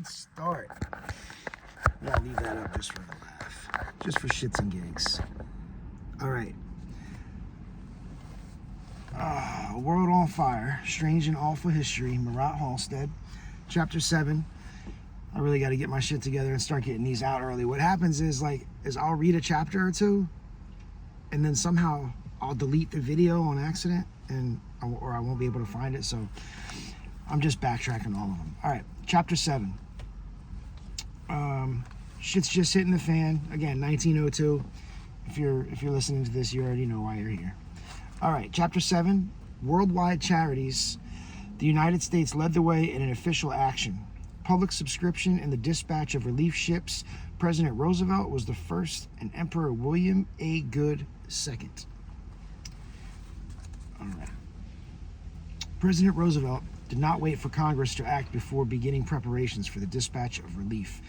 Let's start. Yeah, I'll leave that up just for a laugh. Just for shits and gigs. All right. A World on Fire, Strange and Awful History, Murat Halstead, Chapter 7. I really got to get my shit together and start getting these out early. What happens is I'll read a chapter or two, and then somehow I'll delete the video on accident, or I won't be able to find it. So I'm just backtracking all of them. All right, Chapter 7. Shit's just hitting the fan. Again, 1902. If you're listening to this, you already know why you're here. All right, Chapter 7, Worldwide Charities. The United States led the way in an official action. Public subscription and the dispatch of relief ships. President Roosevelt was the first, and Emperor William A. Good second. All right. President Roosevelt did not wait for Congress to act before beginning preparations for the dispatch of relief,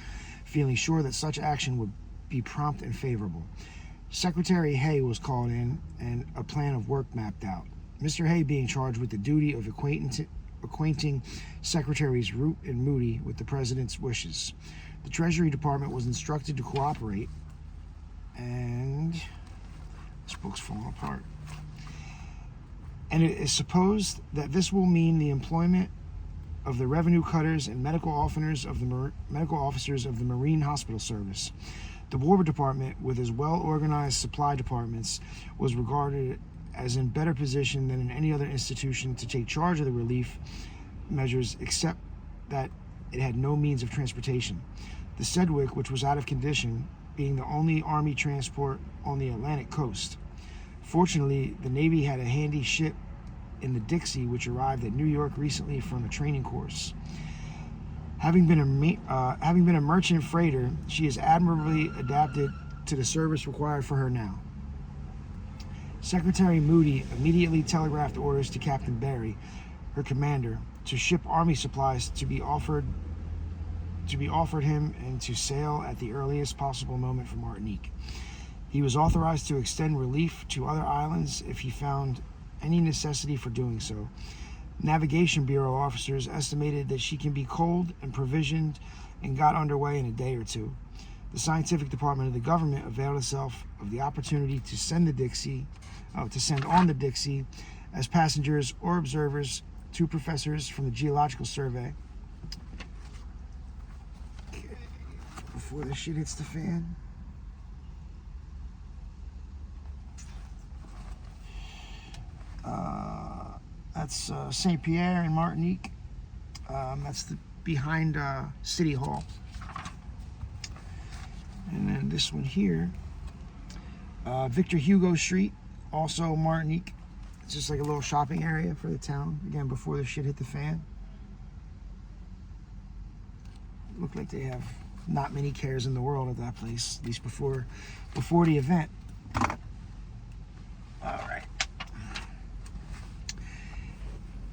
feeling sure that such action would be prompt and favorable. Secretary Hay was called in and a plan of work mapped out. Mr. Hay being charged with the duty of acquainting Secretaries Root and Moody with the President's wishes. The Treasury Department was instructed to cooperate, and this book's falling apart. And it is supposed that this will mean the employment of the revenue cutters and medical officers of the Marine Hospital Service. The War Department, with its well-organized supply departments, was regarded as in better position than in any other institution to take charge of the relief measures, except that it had no means of transportation. The Sedgwick, which was out of condition, being the only Army transport on the Atlantic coast. Fortunately, the Navy had a handy ship in the Dixie, which arrived at New York recently from a training course. Having been a merchant freighter, she is admirably adapted to the service required for her now. Secretary Moody immediately telegraphed orders to Captain Barry, her commander, to ship army supplies to be offered him and to sail at the earliest possible moment for Martinique. He was authorized to extend relief to other islands if he found any necessity for doing so. Navigation Bureau officers estimated that she can be coaled and provisioned and got underway in a day or two. The scientific department of the government availed itself of the opportunity to send on the Dixie as passengers or observers 2 professors from the Geological Survey. Okay, before this shit hits the fan. That's St. Pierre in Martinique. That's behind City Hall. And then this one here, Victor Hugo Street, also Martinique. It's just like a little shopping area for the town. Again, before the shit hit the fan. Looked like they have not many cares in the world at that place, at least before the event. All right.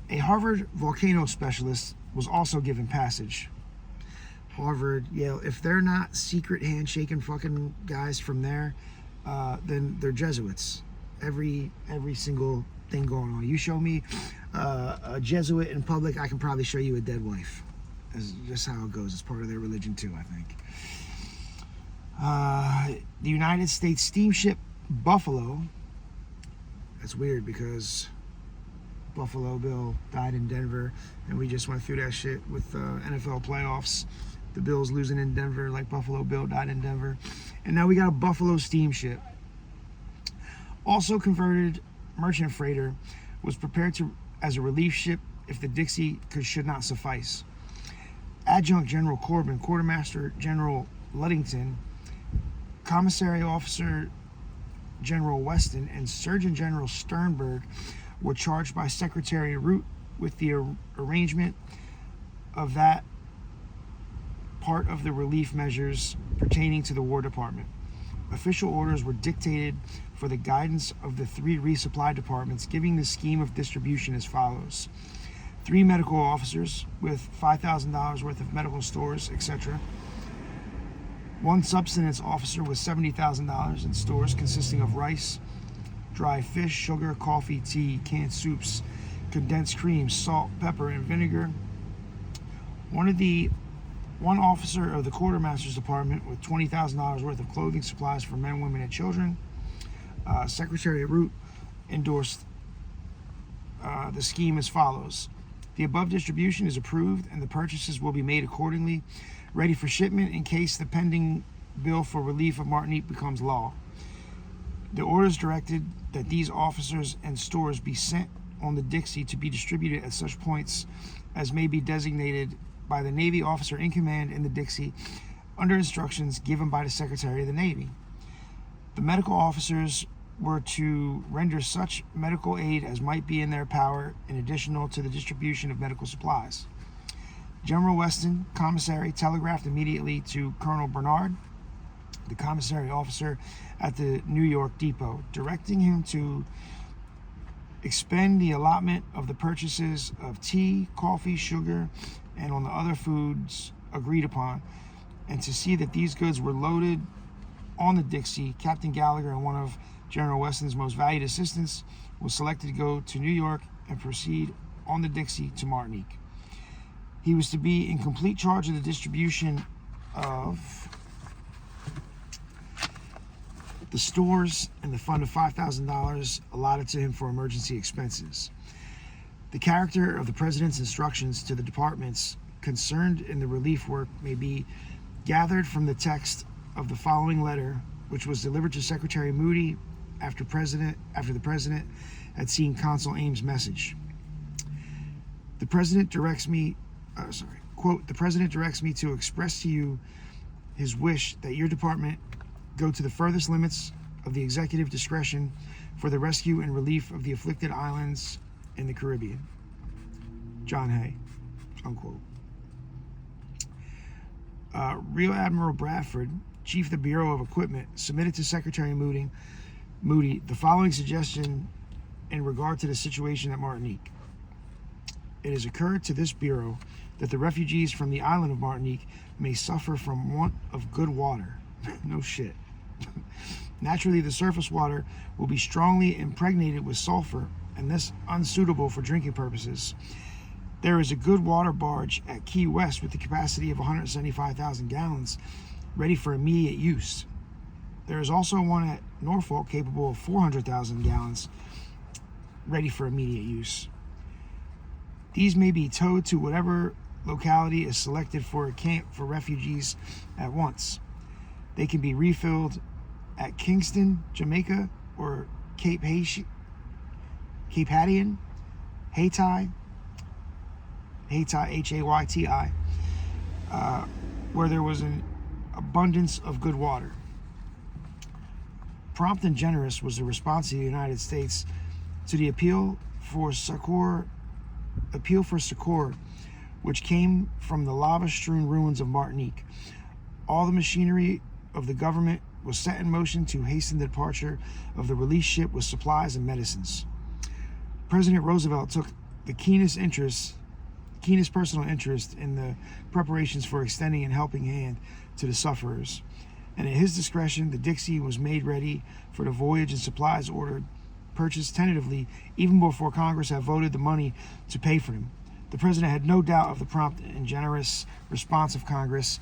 A Harvard volcano specialist was also given passage. Harvard, Yale, if they're not secret handshaking fucking guys from there, then they're Jesuits. Every single thing going on. You show me a Jesuit in public, I can probably show you a dead wife. That's just how it goes. It's part of their religion too, I think. The United States steamship Buffalo. That's weird because Buffalo Bill died in Denver, and we just went through that shit with NFL playoffs. The Bills losing in Denver like Buffalo Bill died in Denver. And now we got a Buffalo steamship. Also converted merchant freighter, was prepared as a relief ship if the Dixie should not suffice. Adjutant General Corbin, Quartermaster General Ludington, Commissary Officer General Weston, and Surgeon General Sternberg were charged by Secretary Root with the arrangement of that part of the relief measures pertaining to the War Department. Official orders were dictated for the guidance of the 3 resupply departments, giving the scheme of distribution as follows. 3 medical officers with $5,000 worth of medical stores, etc. 1 subsistence officer with $70,000 in stores consisting of rice, dry fish, sugar, coffee, tea, canned soups, condensed cream, salt, pepper, and vinegar. One of the One officer of the quartermaster's department with $20,000 worth of clothing supplies for men, women, and children. Secretary Root endorsed the scheme as follows. The above distribution is approved and the purchases will be made accordingly, ready for shipment in case the pending bill for relief of Martinique becomes law. The orders directed that these officers and stores be sent on the Dixie to be distributed at such points as may be designated by the Navy officer in command in the Dixie under instructions given by the Secretary of the Navy. The medical officers were to render such medical aid as might be in their power in addition to the distribution of medical supplies. General Weston, commissary, telegraphed immediately to Colonel Bernard, the commissary officer at the New York depot, directing him to expend the allotment of the purchases of tea, coffee, sugar, and on the other foods agreed upon, and to see that these goods were loaded on the Dixie. Captain Gallagher and one of General Weston's most valued assistants was selected to go to New York and proceed on the Dixie to Martinique. He was to be in complete charge of the distribution of the stores and the fund of $5,000 allotted to him for emergency expenses. The character of the President's instructions to the departments concerned in the relief work may be gathered from the text of the following letter, which was delivered to Secretary Moody after the President had seen Consul Ames' message. The President directs me, quote, the President directs me to express to you his wish that your department go to the furthest limits of the executive discretion for the rescue and relief of the afflicted islands in the Caribbean. John Hay, unquote. Rear Admiral Bradford, Chief of the Bureau of Equipment, submitted to Secretary Moody the following suggestion in regard to the situation at Martinique. It has occurred to this Bureau that the refugees from the island of Martinique may suffer from want of good water. No shit. Naturally, the surface water will be strongly impregnated with sulfur and thus unsuitable for drinking purposes. There is a good water barge at Key West with the capacity of 175,000 gallons ready for immediate use. There is also one at Norfolk capable of 400,000 gallons ready for immediate use. These may be towed to whatever locality is selected for a camp for refugees at once. They can be refilled at Kingston, Jamaica, or Cape Haitian, Hayti, Hayti, where there was an abundance of good water. Prompt and generous was the response of the United States to the appeal for succor, which came from the lava-strewn ruins of Martinique. All the machinery of the government was set in motion to hasten the departure of the relief ship with supplies and medicines. President Roosevelt took the keenest personal interest in the preparations for extending and helping hand to the sufferers. And at his discretion, the Dixie was made ready for the voyage and supplies ordered, purchased tentatively, even before Congress had voted the money to pay for them. The President had no doubt of the prompt and generous response of Congress,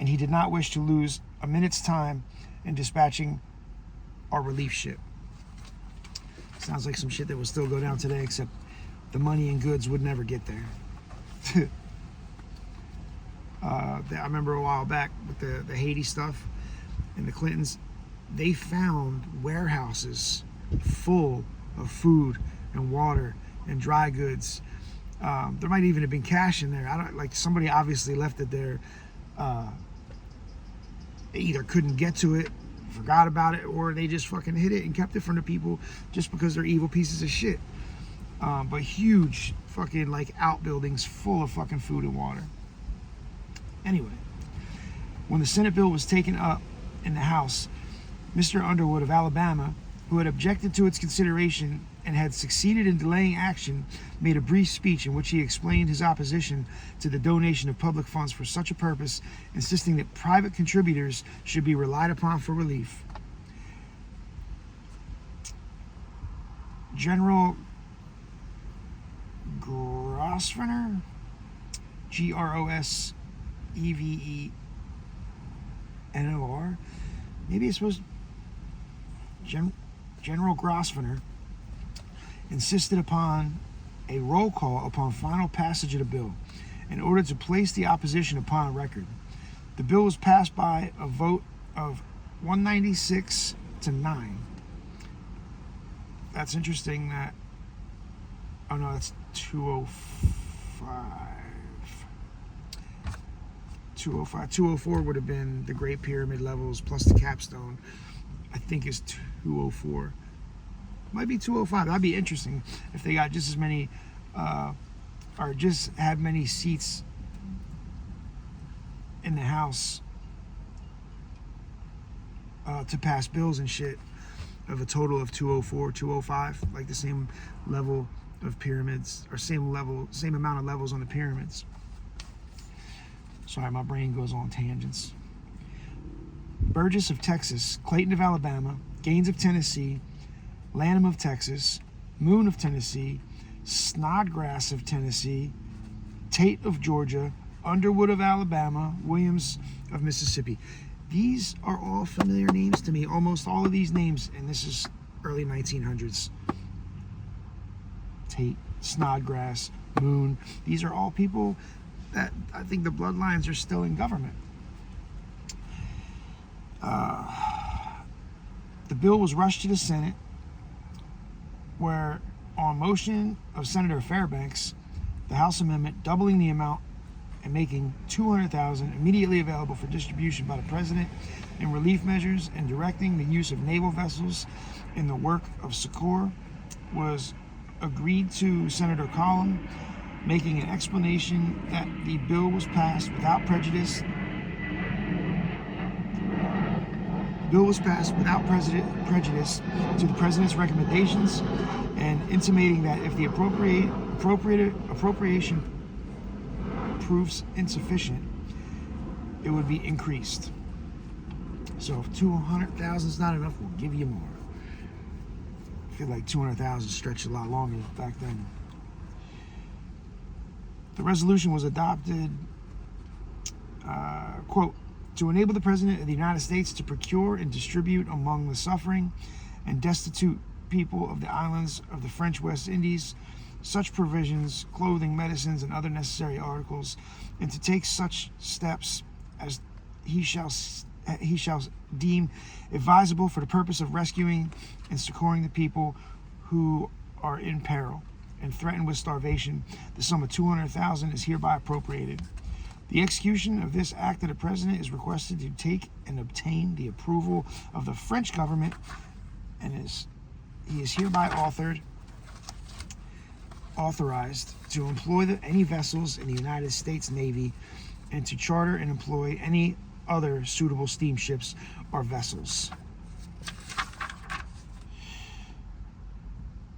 and he did not wish to lose a minute's time in dispatching our relief ship. Sounds like some shit that will still go down today, except the money and goods would never get there. I remember a while back with the Haiti stuff and the Clintons, they found warehouses full of food and water and dry goods. There might even have been cash in there. Somebody obviously left it there. They either couldn't get to it, forgot about it, or they just fucking hid it and kept it from the people just because they're evil pieces of shit. But huge fucking outbuildings full of fucking food and water. Anyway, when the Senate bill was taken up in the House, Mr. Underwood of Alabama, who had objected to its consideration and had succeeded in delaying action, made a brief speech in which he explained his opposition to the donation of public funds for such a purpose, insisting that private contributors should be relied upon for relief. General Grosvenor, Grosvenor, EVENOR. Maybe it's supposed to... General Grosvenor insisted upon a roll call upon final passage of the bill in order to place the opposition upon record. The bill was passed by a vote of 196 to 9. That's interesting that... Oh no, that's 205. 204 would have been the Great Pyramid levels plus the capstone. I think it's 204. Might be 205. That'd be interesting if they got just as many, or just had many seats in the House to pass bills and shit of a total of 204, 205, like the same level of pyramids, or same amount of levels on the pyramids. Sorry, my brain goes on tangents. Burgess of Texas, Clayton of Alabama, Gaines of Tennessee, Lanham of Texas, Moon of Tennessee, Snodgrass of Tennessee, Tate of Georgia, Underwood of Alabama, Williams of Mississippi. These are all familiar names to me. Almost all of these names, and this is early 1900s. Tate, Snodgrass, Moon. These are all people that I think the bloodlines are still in government. The bill was rushed to the Senate, where on motion of Senator Fairbanks, the House amendment doubling the amount and making $200,000 immediately available for distribution by the president in relief measures and directing the use of naval vessels in the work of succor was agreed to. Senator Collin, making an explanation that the bill was passed without prejudice. The bill was passed without prejudice to the president's recommendations, and intimating that if the appropriation proves insufficient, it would be increased. So if 200,000 is not enough, we'll give you more. I feel like 200,000 stretched a lot longer back then. The resolution was adopted, quote, to enable the President of the United States to procure and distribute among the suffering and destitute people of the islands of the French West Indies such provisions, clothing, medicines, and other necessary articles, and to take such steps as he shall deem advisable for the purpose of rescuing and succoring the people who are in peril and threatened with starvation. The sum of 200,000 is hereby appropriated. The execution of this act of the President is requested to take and obtain the approval of the French government, and he is hereby authorized to employ any vessels in the United States Navy and to charter and employ any other suitable steamships or vessels.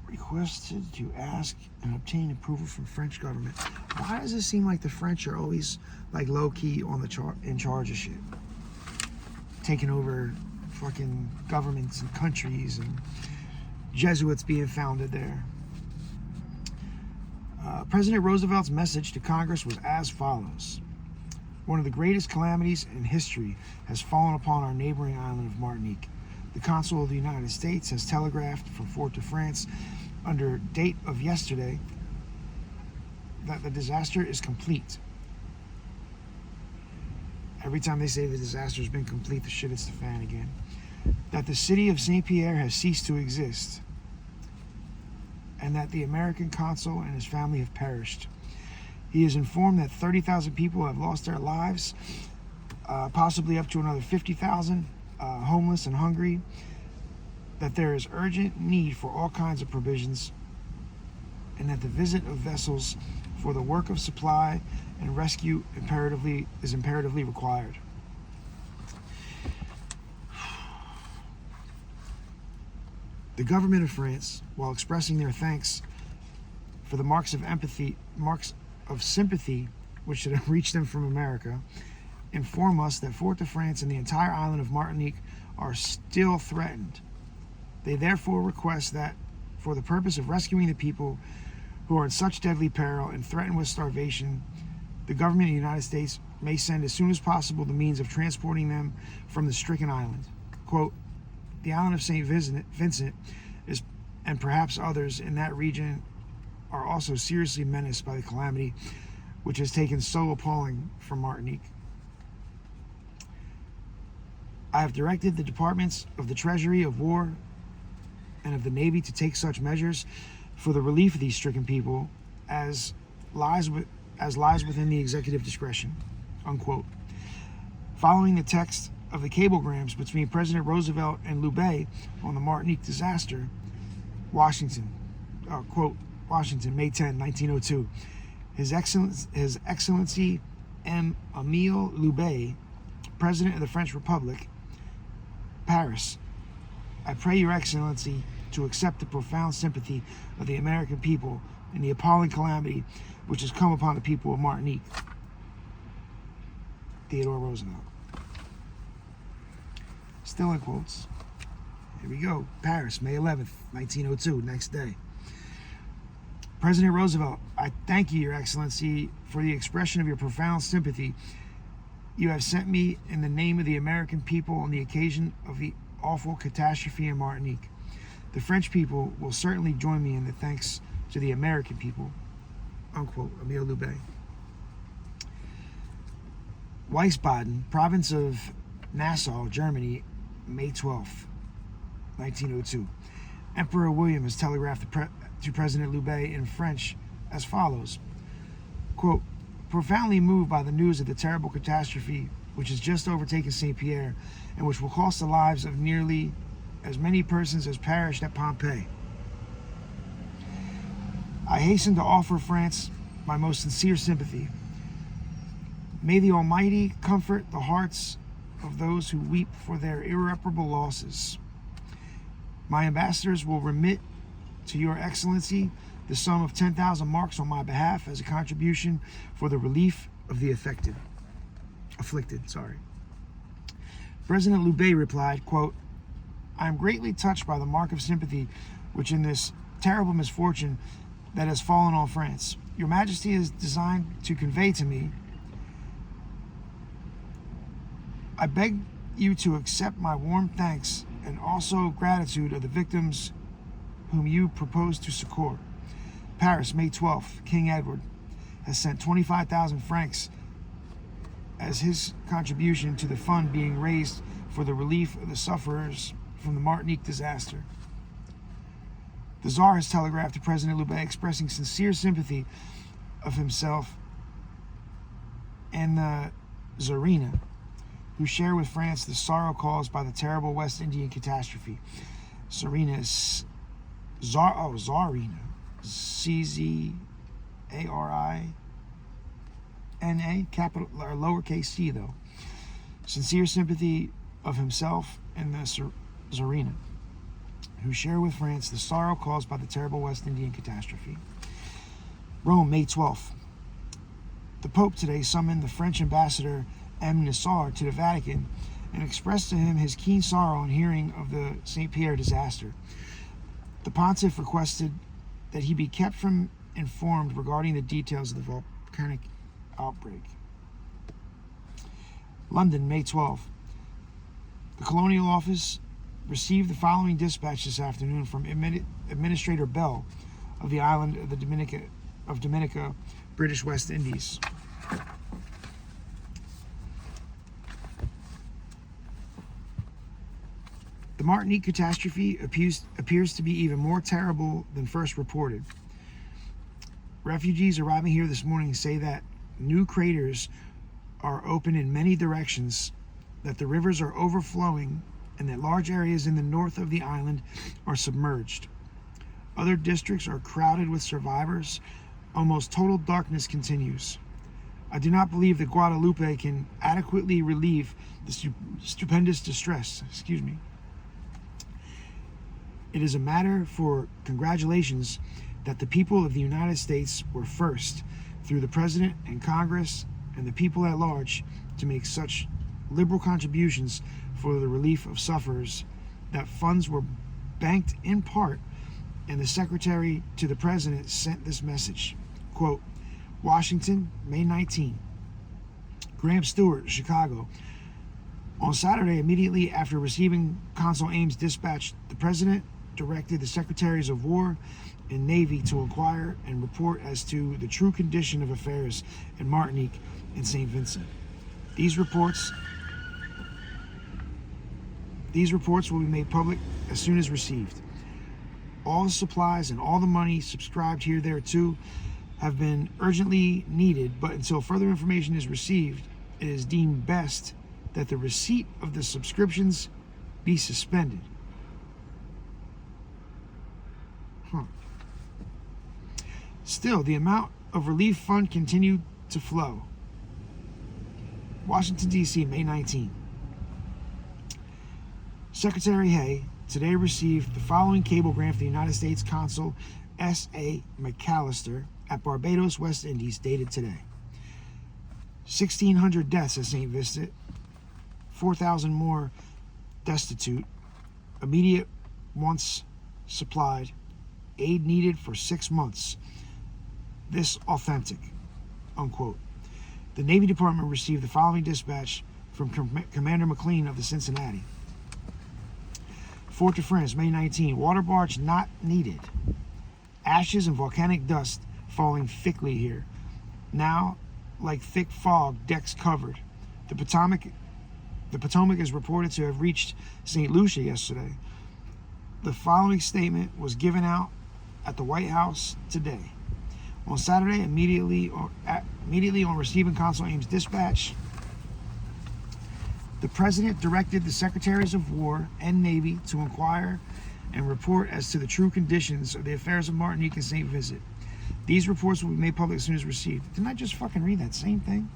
Requested to ask and obtain approval from French government. Why does it seem like the French are always like low-key on the in charge of shit? Taking over fucking governments and countries, and Jesuits being founded there. President Roosevelt's message to Congress was as follows. One of the greatest calamities in history has fallen upon our neighboring island of Martinique. The Consul of the United States has telegraphed from Fort-de-France under date of yesterday that the disaster is complete. Every time they say the disaster has been complete, the shit hits the fan again. That the city of St. Pierre has ceased to exist, and that the American consul and his family have perished. He is informed that 30,000 people have lost their lives, possibly up to another 50,000 homeless and hungry, that there is urgent need for all kinds of provisions, and that the visit of vessels for the work of supply and rescue is imperatively required. The government of France, while expressing their thanks for the marks of sympathy which should have reached them from America, inform us that Fort-de-France and the entire island of Martinique are still threatened. They therefore request that, for the purpose of rescuing the people who are in such deadly peril and threatened with starvation, The government of the United States may send as soon as possible the means of transporting them from the stricken island. Quote, the island of St. Vincent is, and perhaps others in that region are also seriously menaced by the calamity which has taken so appalling from Martinique. I have directed the departments of the Treasury, of War, and of the Navy to take such measures for the relief of these stricken people as lies within the executive discretion. Unquote. Following the text of the cablegrams between President Roosevelt and Loubet on the Martinique disaster, Washington, Washington, May 10, 1902. His Excellency M. Emile Loubet, President of the French Republic, Paris. I pray Your Excellency to accept the profound sympathy of the American people in the appalling calamity which has come upon the people of Martinique. Theodore Roosevelt. Still in quotes. Here we go. Paris, May 11th, 1902, next day. President Roosevelt, I thank you, Your Excellency, for the expression of your profound sympathy you have sent me in the name of the American people on the occasion of the awful catastrophe in Martinique. The French people will certainly join me in the thanks to the American people. Unquote. Emile Loubet. Wiesbaden, province of Nassau, Germany, May 12th, 1902. Emperor William has telegraphed to President Loubet in French as follows. Quote, profoundly moved by the news of the terrible catastrophe which has just overtaken St. Pierre and which will cost the lives of nearly as many persons as perished at Pompeii, I hasten to offer France my most sincere sympathy. May the Almighty comfort the hearts of those who weep for their irreparable losses. My ambassadors will remit to Your Excellency the sum of 10,000 marks on my behalf as a contribution for the relief of the afflicted. President Loubet replied, quote, I am greatly touched by the mark of sympathy which in this terrible misfortune that has fallen on France, Your Majesty is designed to convey to me. I beg you to accept my warm thanks and also gratitude of the victims whom you propose to succor. Paris, May 12th. King Edward has sent 25,000 francs as his contribution to the fund being raised for the relief of the sufferers from the Martinique disaster. The Tsar has telegraphed to President Loubet expressing sincere sympathy of himself and the Tsarina, who share with France the sorrow caused by the terrible West Indian catastrophe. Tsarina is Tsarina. C-Z-A-R-I-N-A, capital or lowercase c though. Sincere sympathy of himself and the Tsarina, who share with France the sorrow caused by the terrible West Indian catastrophe. Rome, May 12th. The Pope today summoned the French ambassador M. Nassar to the Vatican and expressed to him his keen sorrow on hearing of the St. Pierre disaster. The pontiff requested that he be kept informed regarding the details of the volcanic outbreak. London, May 12th. The Colonial Office received the following dispatch this afternoon from Administrator Bell of the island of Dominica, British West Indies. The Martinique catastrophe appears to be even more terrible than first reported. Refugees arriving here this morning say that new craters are open in many directions, that the rivers are overflowing, and that large areas in the north of the island are submerged. Other districts are crowded with survivors. Almost total darkness continues. I do not believe that Guadeloupe can adequately relieve the stupendous distress. It is a matter for congratulations that the people of the United States were first, through the President and Congress and the people at large, to make such liberal contributions for the relief of sufferers, that funds were banked in part, and the Secretary to the President sent this message, quote, Washington, May 19. Graham Stewart, Chicago. On Saturday, immediately after receiving Consul Ames' dispatch, the President directed the Secretaries of War and Navy to inquire and report as to the true condition of affairs in Martinique and St. Vincent. These reports will be made public as soon as received. All the supplies and all the money subscribed here thereto have been urgently needed, but until further information is received, it is deemed best that the receipt of the subscriptions be suspended. Still, the amount of relief fund continued to flow. Washington, D.C., May 19. Secretary Hay today received the following cablegram from the United States Consul S.A. McAllister at Barbados, West Indies, dated today. 1,600 deaths at St. Vincent, 4,000 more destitute, immediate wants supplied, aid needed for 6 months. This authentic, unquote. The Navy Department received the following dispatch from Commander McLean of the Cincinnati. Fort-de-France, May 19. Water barge not needed. Ashes and volcanic dust falling thickly here. Now, like thick fog, decks covered. The Potomac is reported to have reached St. Lucia yesterday. The following statement was given out at the White House today. On Saturday, immediately on receiving Consul Ames' dispatch, the President directed the Secretaries of War and Navy to inquire and report as to the true conditions of the affairs of Martinique and St. Vincent. These reports will be made public as soon as received. Didn't I just fucking read that same thing?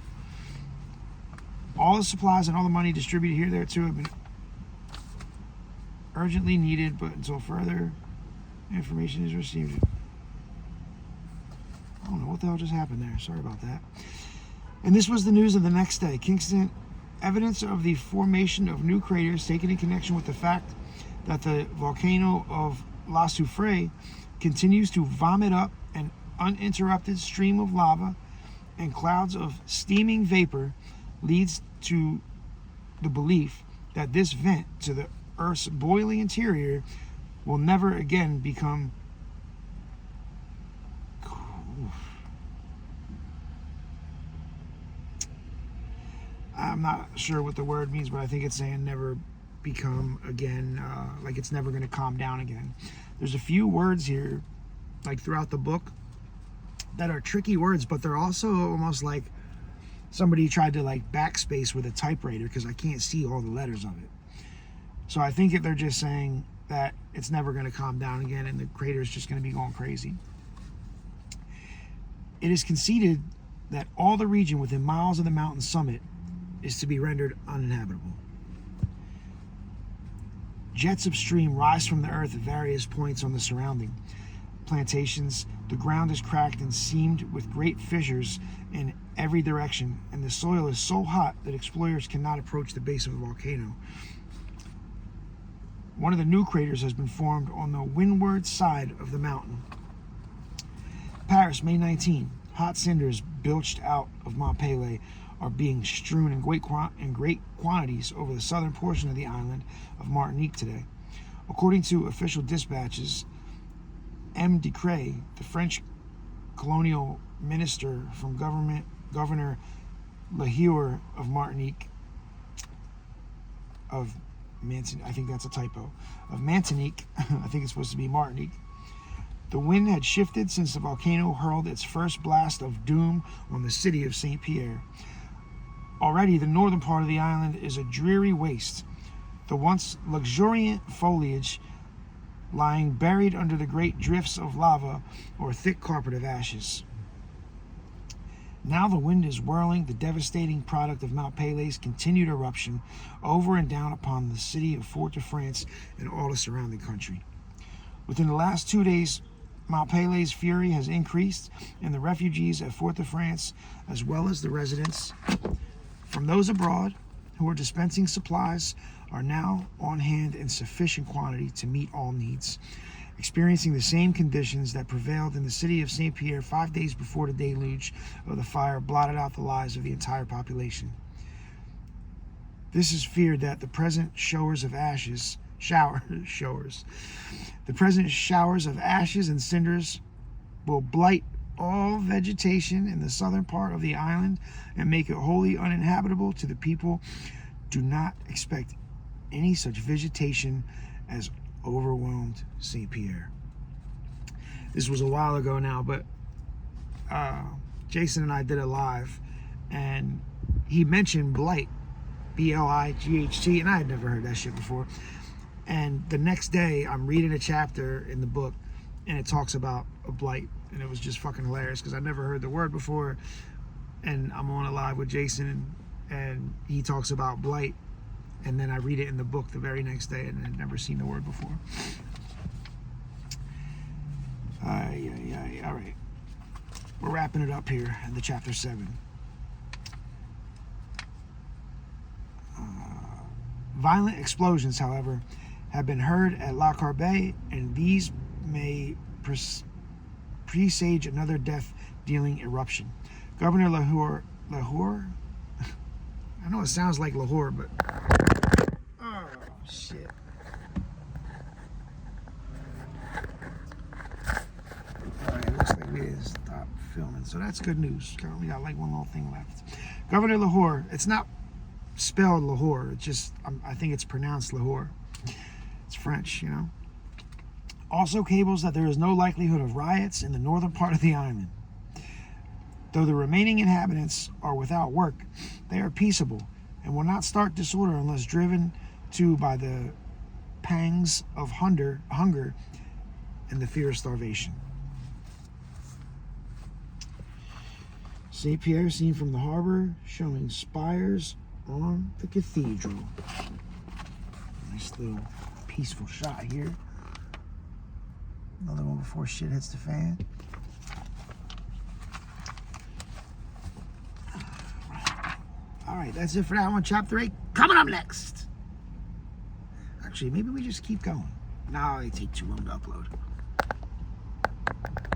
All the supplies and all the money distributed here thereto have been urgently needed, but until further information is received. I don't know what the hell just happened there. Sorry about that. And this was the news of the next day. Kingston, evidence of the formation of new craters taken in connection with the fact that the volcano of La Soufrière continues to vomit up an uninterrupted stream of lava and clouds of steaming vapor leads to the belief that this vent to the Earth's boiling interior will never again become I'm not sure what the word means, but I think it's saying never become again, like it's never going to calm down again. There's a few words here, like throughout the book, that are tricky words, but they're also almost like somebody tried to like backspace with a typewriter because I can't see all the letters of it. So I think if they're just saying that it's never going to calm down again and the crater is just going to be going crazy. It is conceded that all the region within miles of the mountain summit is to be rendered uninhabitable. Jets of steam rise from the earth at various points on the surrounding plantations. The ground is cracked and seamed with great fissures in every direction, and the soil is so hot that explorers cannot approach the base of the volcano. One of the new craters has been formed on the windward side of the mountain. Paris, May 19. Hot cinders bilged out of Mont Pelée are being strewn in great quantities over the southern portion of the island of Martinique today. According to official dispatches, M. Decré, the French colonial minister from Governor Lahieur of Martinique, I think that's a typo, of Mantinique, I think it's supposed to be Martinique. The wind had shifted since the volcano hurled its first blast of doom on the city of Saint Pierre. Already, the northern part of the island is a dreary waste, the once luxuriant foliage lying buried under the great drifts of lava or thick carpet of ashes. Now the wind is whirling the devastating product of Mont Pelée's continued eruption over and down upon the city of Fort-de-France and all the surrounding country. Within the last 2 days, Mont Pelée's fury has increased, and the refugees at Fort-de-France, as well as the residents from those abroad who are dispensing supplies, are now on hand in sufficient quantity to meet all needs. experiencing the same conditions that prevailed in the city of St. Pierre 5 days before the deluge of the fire blotted out the lives of the entire population. This is feared that the present showers of ashes and cinders will blight all vegetation in the southern part of the island and make it wholly uninhabitable to the people. Do not expect any such vegetation as overwhelmed St. Pierre. This was a while ago now, but Jason and I did a live, and he mentioned blight, B-L-I-G-H-T, and I had never heard that shit before. And the next day, I'm reading a chapter in the book, and it talks about a blight, and it was just fucking hilarious because I never heard the word before. And I'm on a live with Jason, and he talks about blight, and then I read it in the book the very next day, and I'd never seen the word before. All right. We're wrapping it up here in the chapter 7. Violent explosions, however, have been heard at La Carbe, and these may presage another death-dealing eruption. Governor Lahore? I know it sounds like Lahore, but... Oh, shit. Alright, it looks like we didn't stop filming, so that's good news. Currently got like one little thing left. Governor Lahore, it's not spelled Lahore, it's just, I think it's pronounced Lahore. It's French, you know. Also cables that there is no likelihood of riots in the northern part of the island. Though the remaining inhabitants are without work, they are peaceable and will not start disorder unless driven to by the pangs of hunger and the fear of starvation. St. Pierre seen from the harbor, showing spires on the cathedral. Nice little peaceful shot here. Another one before shit hits the fan. Alright, that's it for that one. Chapter 8 coming up next. Actually, maybe we just keep going. Now it take too long to upload.